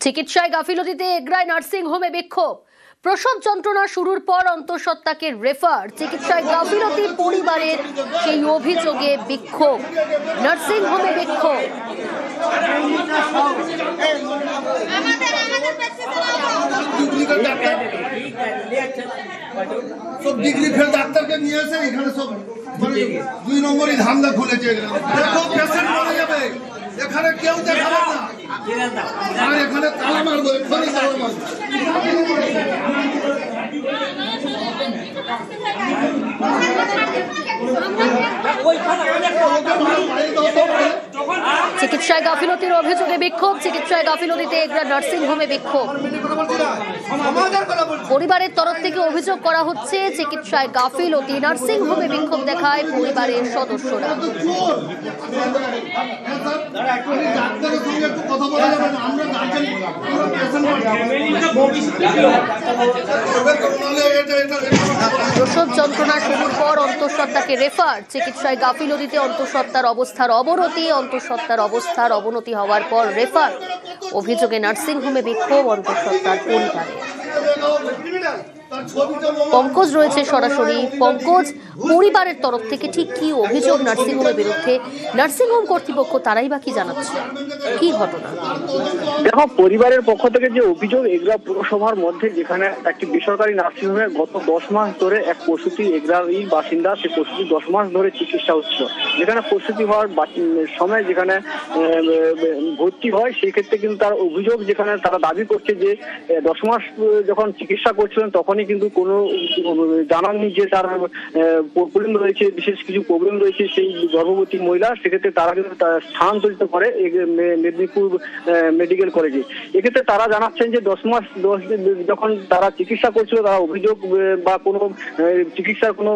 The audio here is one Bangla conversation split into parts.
চিকিৎসায় গাফিলতিতে এগরায় নার্সিং হোমে বিক্ষোভ। প্রসব যন্ত্রণা শুরুর পর অন্তঃসত্ত্বাকে রেফার। চিকিৎসায় গাফিলতি পরিবারের সেই অভিযোগে বিক্ষোভ। নার্সিং হোমে বিক্ষোভ। সব ডিগ্রি ফেল ডাক্তারকে নিয়ে এসে এখানে সব দুই নম্বরই ধান্দা খুলেছে। দেখো পেশেন্ট মারা যাবে, এখানে কেউ দেখাবে না, আর এখানে তালা মারবো, এখানে তালা মারবো। চিকিৎসায় গাফিলতির অভিযোগে বিক্ষোভ। চিকিৎসায় গাফিলতিতে এগরা নার্সিং হোমে বিক্ষোভ। পরিবারের তরফ থেকে অভিযোগ করা হচ্ছে চিকিৎসায় গাফিলতি। নার্সিং হোমে বিক্ষোভ দেখায় পরিবারের সদস্যরা। প্রসব যন্ত্রণা শুরুর পর অন্তঃসত্ত্বাকে রেফার। চিকিৎসায় গাফিলতিতে অন্তঃসত্ত্বার অবস্থার অবনতি। অন্তঃসত্ত্বার অবস্থার অবনতি হওয়ার পর রেফার। অভিযোগে নার্সিং হোমে বিক্ষোভ অন্তঃসত্ত্বার পরিবারে। পঙ্কজ রয়েছে সরাসরি। পঙ্কজ, পরিবারের তরফ থেকে ঠিক কি অভিযোগ নার্সিং হোমের বিরুদ্ধে? নার্সিং হোম কর্তৃপক্ষ তারাই বা কি জানাচ্ছে, কি ঘটনা? দেখো, পরিবারের পক্ষ থেকে যে অভিযোগ, এগরা পুরসভার মধ্যে যেখানে একটি বেসরকারি নার্সিং হোমে গত 10 মাস ধরে এক প্রসূতি, এগরারই বাসিন্দা, সে প্রসূতি 10 মাস ধরে চিকিৎসা হচ্ছিল। যেখানে প্রসূতি হওয়ার সময় যেখানে ভর্তি হয়, সেই ক্ষেত্রে কিন্তু তার অভিযোগ, যেখানে তারা দাবি করছে যে 10 মাস যখন চিকিৎসা করছিলেন তখনই কিন্তু কোনো জানাননি যে তার প্রবলেম রয়েছে, বিশেষ কিছু প্রবলেম রয়েছে সেই গর্ভবতী মহিলা। সেক্ষেত্রে তারা কিন্তু স্থানান্তরিত করে মেদিনীপুর মেডিকেল কলেজে। এক্ষেত্রে তারা জানাচ্ছেন যে 10 মাস যখন তারা চিকিৎসা করছিল, তারা অভিযোগ বা কোনো চিকিৎসার কোনো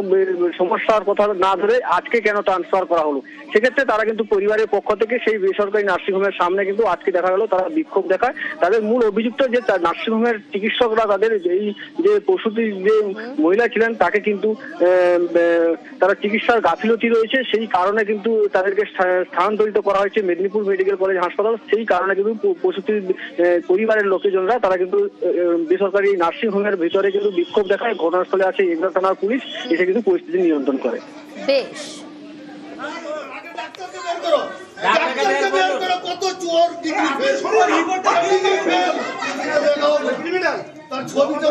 সমস্যার কথা না ধরে আজকে কেন ট্রান্সফার করা হলো। সেক্ষেত্রে তারা কিন্তু পরিবারের পক্ষ থেকে সেই বেসরকারি নার্সিংহোমের সামনে কিন্তু আজকে দেখা গেল তারা বিক্ষোভ দেখায়। তাদের মূল অভিযুক্ত যে নার্সিংহোমের চিকিৎসকরা তাদের এই যে প্রসূতি যে মহিলা ছিলেন তাকে কিন্তু তারা চিকিৎসার গাফিলতি রয়েছে, সেই কারণে কিন্তু তাদেরকে স্থানান্তরিত করা হয়েছে মেদিনীপুর মেডিকেল কলেজ হাসপাতাল। সেই কারণে কিন্তু প্রসূতির পরিবারের লোকজনরা তারা কিন্তু বেসরকারি নার্সিং হোমের ভিতরে কিন্তু বিক্ষোভ দেখায়। ঘটনাস্থলে আছে এগরা থানার পুলিশ, এসে কিন্তু পরিস্থিতি নিয়ন্ত্রণ করে। বেশ, কত চোর ডিগ্রি ফেল, তার ছবিটা